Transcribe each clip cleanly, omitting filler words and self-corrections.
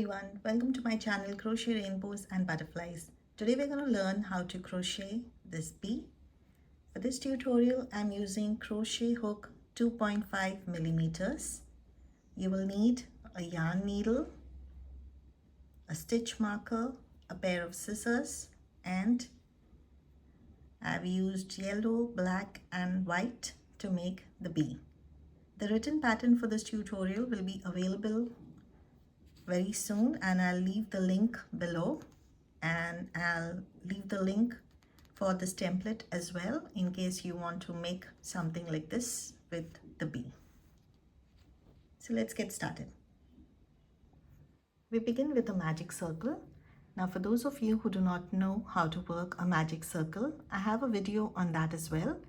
everyone, welcome to my channel Crochet Rainbows and Butterflies. Today we're going to learn how to crochet this bee. For this tutorial I'm using crochet hook 2.5 millimeters. You will need a yarn needle, a stitch marker, a pair of scissors, and I've used yellow, black and white to make the bee. The written pattern for this tutorial will be available very soon, and I'll leave the link below, and I'll leave the link for this template as well in case you want to make something like this with the bee. So let's get started. We begin with a magic circle. Now for those of you who do not know how to work a magic circle, I have a video on that as well.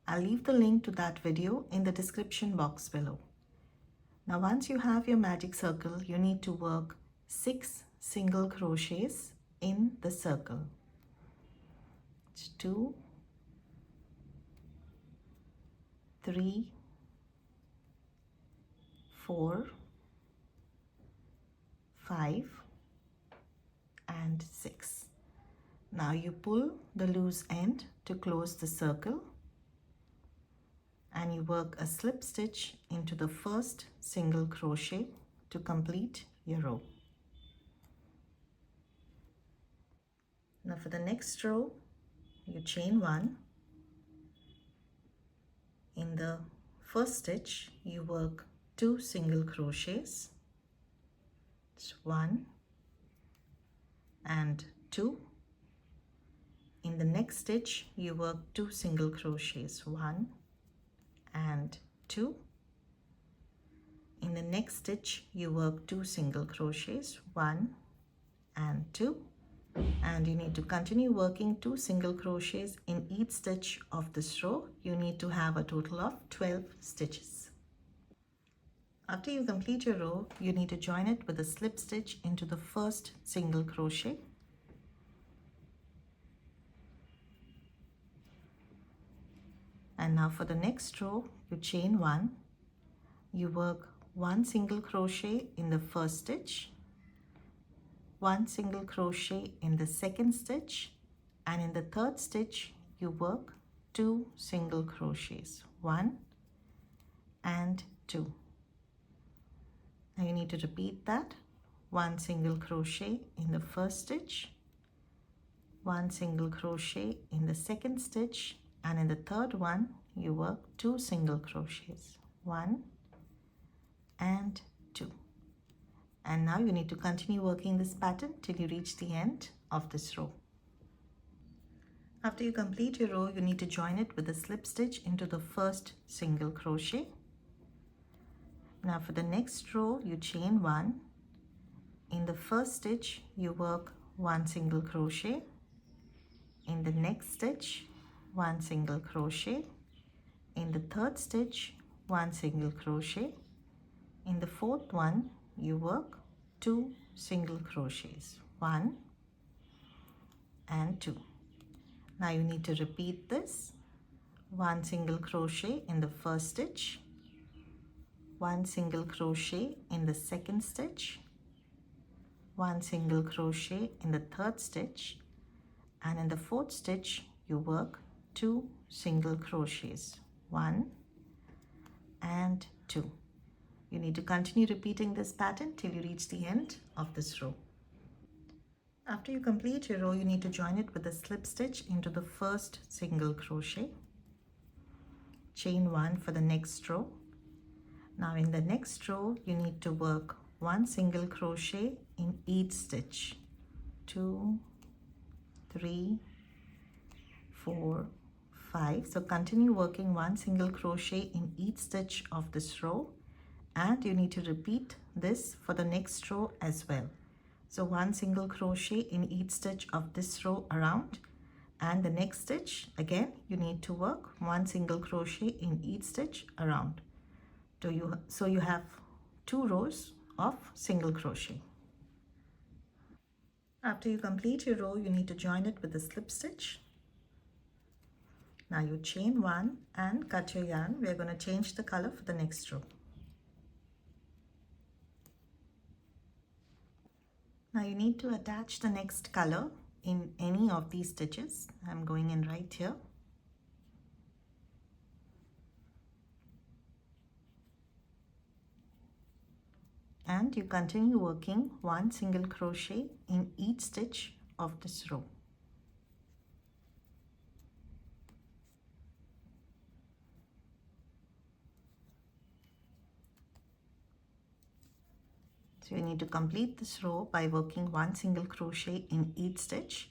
I'll leave the link to that video in the description box below. Now once you have your magic circle, you need to work 6 single crochets in the circle. It's 2, 3, 4, 5 and 6. Now you pull the loose end to close the circle, and you work a slip stitch into the first single crochet to complete your row. Now for the next row, you chain 1. In the first stitch, you work 2 single crochets. It's 1 and 2. In the next stitch, you work 2 single crochets, 1 and 2. In the next stitch you work 2 single crochets, 1 and 2, and you need to continue working 2 single crochets in each stitch of this row. You need to have a total of 12 stitches. After you complete your row, you need to join it with a slip stitch into the first single crochet. And now for the next row, you chain 1, you work 1 single crochet in the first stitch, 1 single crochet in the second stitch, and in the third stitch you work 2 single crochets, 1 and 2. Now you need to repeat that. 1 single crochet in the first stitch, 1 single crochet in the second stitch, and in the third one you work 2 single crochets, 1 and 2. And now you need to continue working this pattern till you reach the end of this row. After you complete your row, you need to join it with a slip stitch into the first single crochet. Now for the next row, you chain 1. In the first stitch you work 1 single crochet. In the next stitch 1 single crochet. In the third stitch 1 single crochet. In the fourth one you work 2 single crochets, 1 and 2. Now you need to repeat this. 1 single crochet in the first stitch, 1 single crochet in the second stitch, 1 single crochet in the third stitch, and in the fourth stitch you work 2 single crochets, 1 and 2. You need to continue repeating this pattern till you reach the end of this row. After you complete your row, you need to join it with a slip stitch into the first single crochet. Chain 1 for the next row. Now in the next row, you need to work 1 single crochet in each stitch. 2, 3, 4, 5. So continue working 1 single crochet in each stitch of this row, and you need to repeat this for the next row as well. So 1 single crochet in each stitch of this row around, and the next stitch again you need to work 1 single crochet in each stitch around. So you have 2 rows of single crochet. After you complete your row, you need to join it with a slip stitch. Now you chain 1 and cut your yarn. We are going to change the color for the next row. Now you need to attach the next color in any of these stitches. I'm going in right here. And you continue working one single crochet in each stitch of this row. So you need to complete this row by working one single crochet in each stitch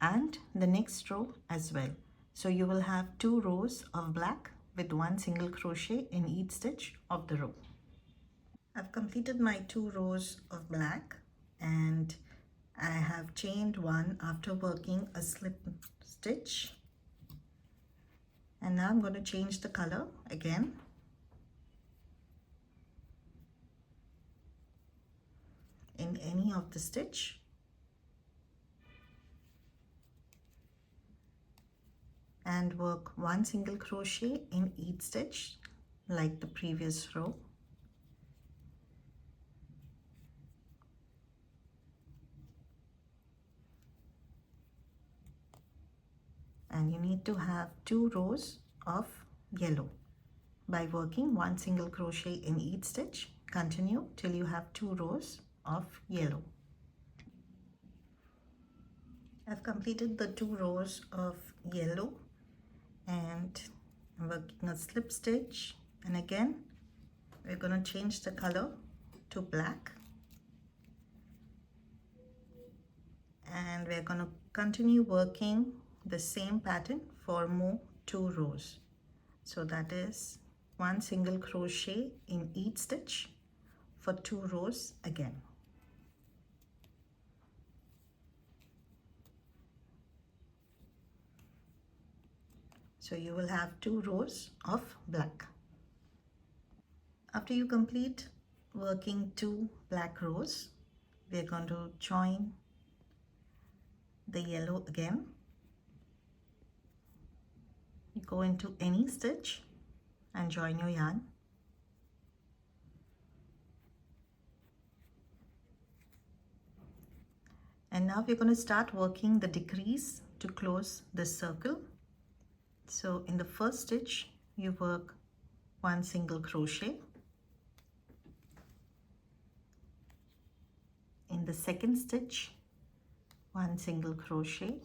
and the next row as well. So you will have 2 rows of black with one single crochet in each stitch of the row. I've completed my 2 rows of black and I have chained one after working a slip stitch, and now I'm going to change the color again. In any of the stitch, and work one single crochet in each stitch like the previous row. And you need to have 2 rows of yellow. By working one single crochet in each stitch, continue till you have 2 rows of yellow. I've completed the 2 rows of yellow and I'm working a slip stitch, and again we're going to change the color to black, and we're going to continue working the same pattern for more 2 rows. So that is one single crochet in each stitch for 2 rows again. So you will have 2 rows of black. After you complete working 2 black rows, we are going to join the yellow again. You go into any stitch and join your yarn. And now we're going to start working the decrease to close this circle. So in the first stitch, you work one single crochet. In the second stitch, one single crochet.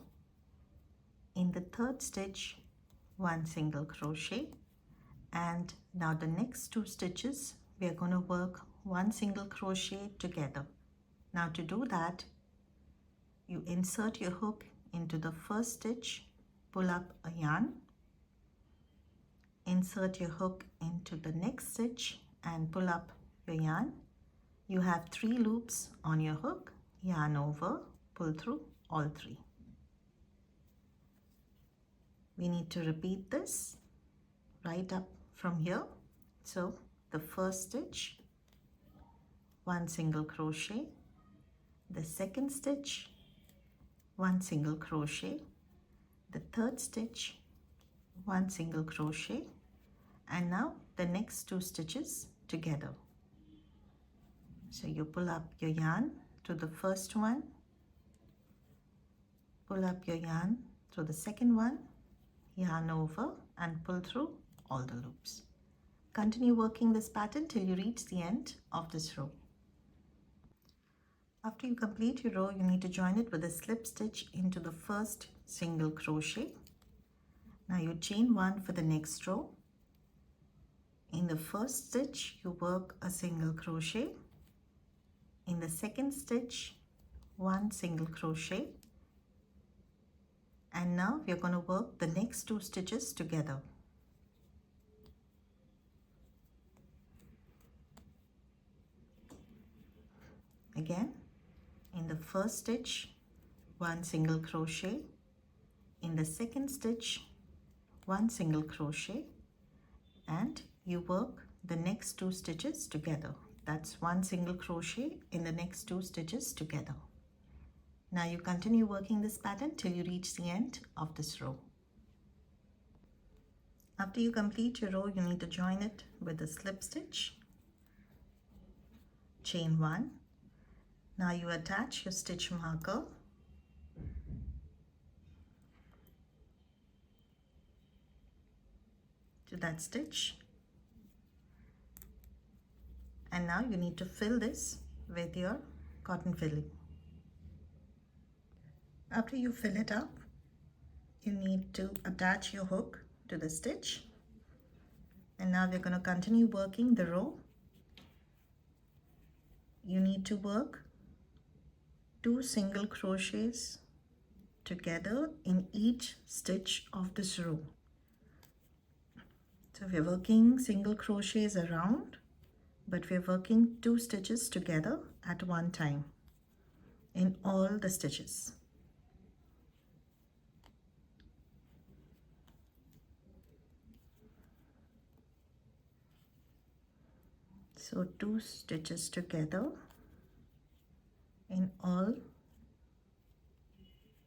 In the third stitch, one single crochet. And now the next 2 stitches, we are going to work one single crochet together. Now to do that, you insert your hook into the first stitch, pull up a yarn, insert your hook into the next stitch and pull up your yarn. You have 3 loops on your hook, yarn over, pull through all 3. We need to repeat this right up from here. So the first stitch, one single crochet, the second stitch, one single crochet, the third stitch, one single crochet, and now the next 2 stitches together. So you pull up your yarn to the first one, pull up your yarn to the second one, yarn over and pull through all the loops. Continue working this pattern till you reach the end of this row. After you complete your row, you need to join it with a slip stitch into the first single crochet. Now you chain 1 for the next row. In the first stitch, you work a single crochet. In the second stitch, one single crochet. And now we are going to work the next 2 stitches together. Again, in the first stitch, one single crochet. In the second stitch, one single crochet, and you work the next 2 stitches together. That's one single crochet in the next 2 stitches together. Now you continue working this pattern till you reach the end of this row. After you complete your row, you need to join it with a slip stitch, chain 1, Now you attach your stitch marker to that stitch, and now you need to fill this with your cotton filling. After you fill it up, you need to attach your hook to the stitch, and now we're going to continue working the row. You need to work 2 single crochets together in each stitch of this row. So we're working single crochets around, but we're working 2 stitches together at one time in all the stitches. So 2 stitches together in all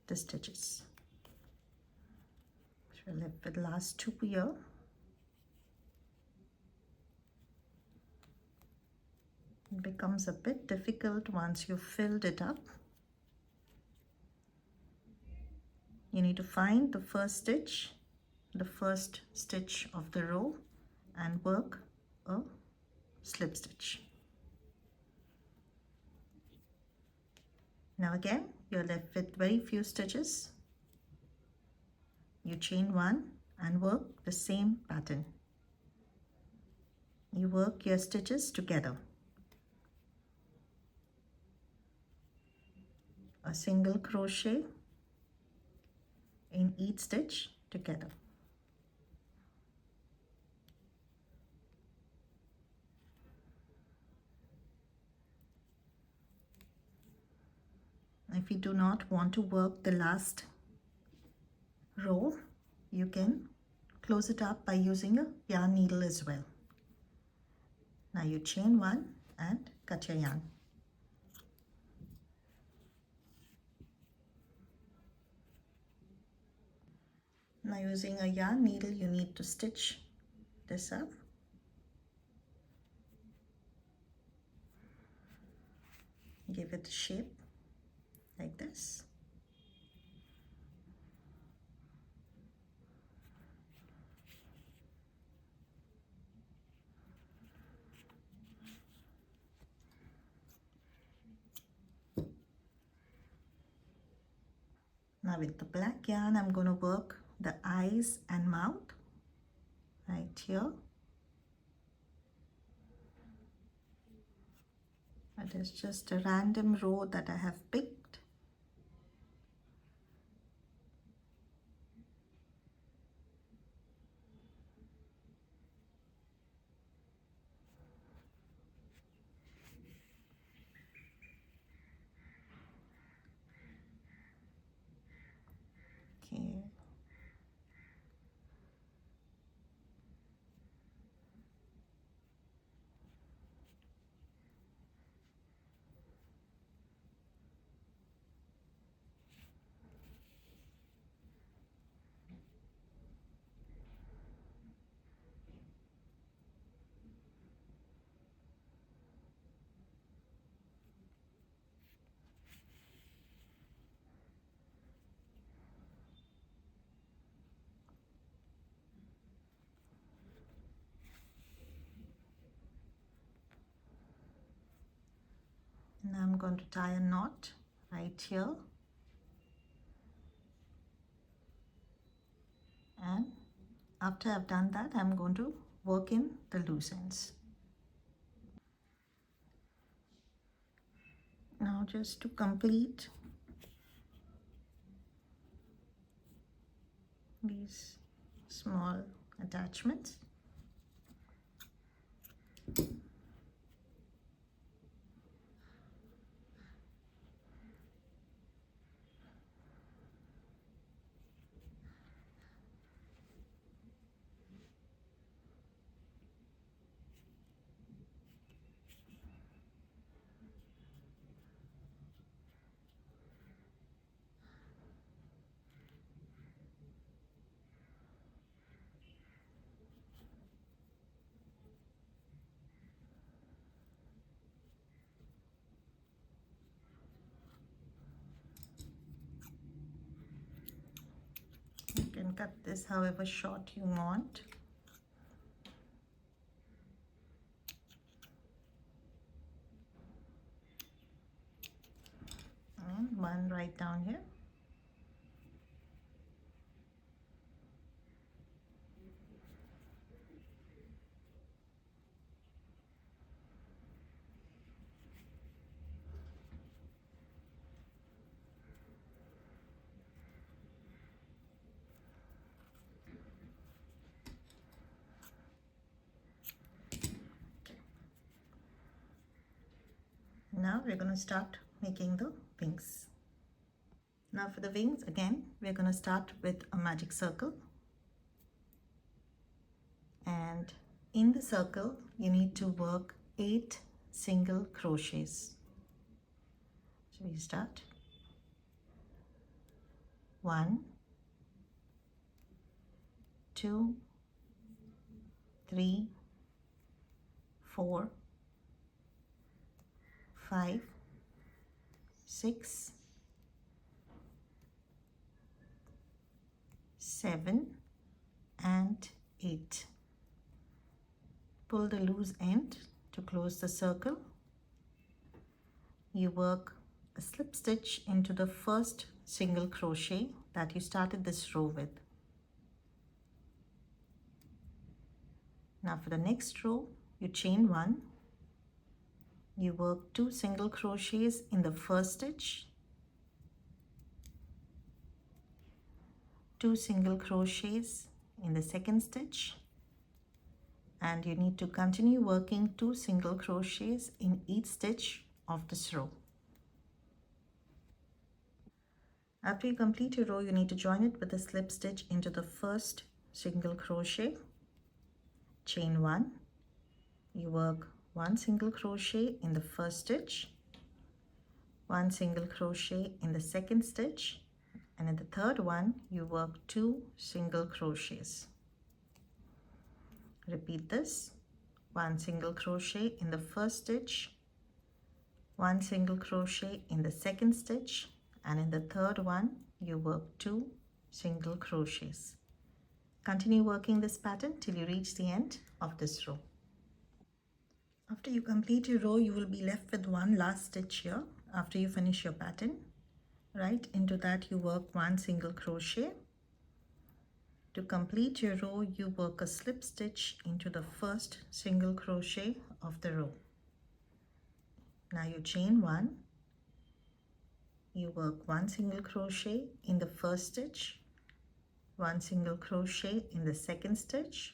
the stitches. So we're left with the last 2 here. It becomes a bit difficult once you've filled it up. You need to find the first stitch of the row, and work a slip stitch. Now again, you're left with very few stitches. You chain 1 and work the same pattern. You work your stitches together. A single crochet in each stitch together. If you do not want to work the last row, you can close it up by using a yarn needle as well. Now you chain 1 and cut your yarn. Now using a yarn needle, you need to stitch this up. Give it a shape like this. Now with the black yarn, I'm going to work the eyes and mouth right here. It is just a random row that I have picked. Okay. Now I'm going to tie a knot right here, and after I've done that, I'm going to work in the loose ends. Now just to complete these small attachments, You can cut this however short you want. And one right down here. Now we're going to start making the wings. Now for the wings, again, we're going to start with a magic circle. And in the circle, you need to work 8 single crochets. So we start 1, 2, 3, 4, 5, 6, 7 and 8. Pull the loose end to close the circle. You work a slip stitch into the first single crochet that you started this row with. Now for the next row, you chain 1. You work 2 single crochets in the first stitch, 2 single crochets in the second stitch, and you need to continue working 2 single crochets in each stitch of this row. After you complete your row, you need to join it with a slip stitch into the first single crochet, chain 1. You work 1 single crochet in the first stitch, 1 single crochet in the second stitch, and in the third one you work 2 single crochets. Repeat this: 1 single crochet in the first stitch, 1 single crochet in the second stitch, and in the third one you work 2 single crochets. Continue working this pattern till you reach the end of this row. After you complete your row, you will be left with one last stitch here. After you finish your pattern, right into that you work 1 single crochet. To complete your row, you work a slip stitch into the first single crochet of the row. Now you chain 1. You work 1 single crochet in the first stitch, 1 single crochet in the second stitch,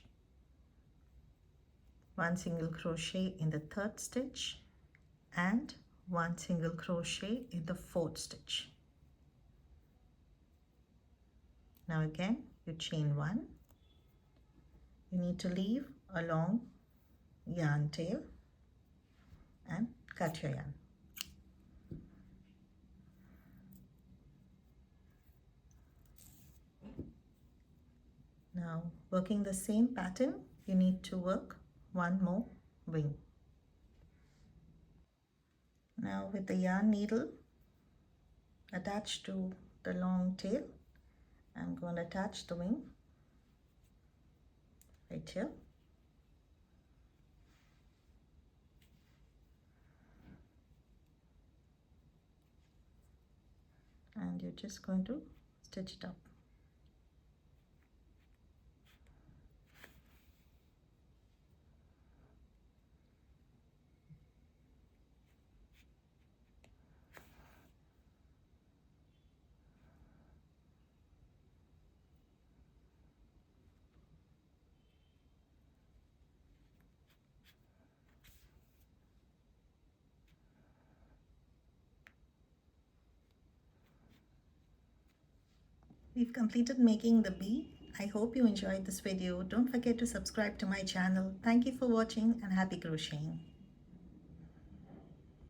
1 single crochet in the third stitch, and 1 single crochet in the fourth stitch. Now again you chain 1. You need to leave a long yarn tail and cut your yarn. Now working the same pattern, you need to work 1 more wing. Now with the yarn needle attached to the long tail, I'm going to attach the wing right here. And you're just going to stitch it up. We've completed making the bee. I hope you enjoyed this video. Don't forget to subscribe to my channel. Thank you for watching and happy crocheting.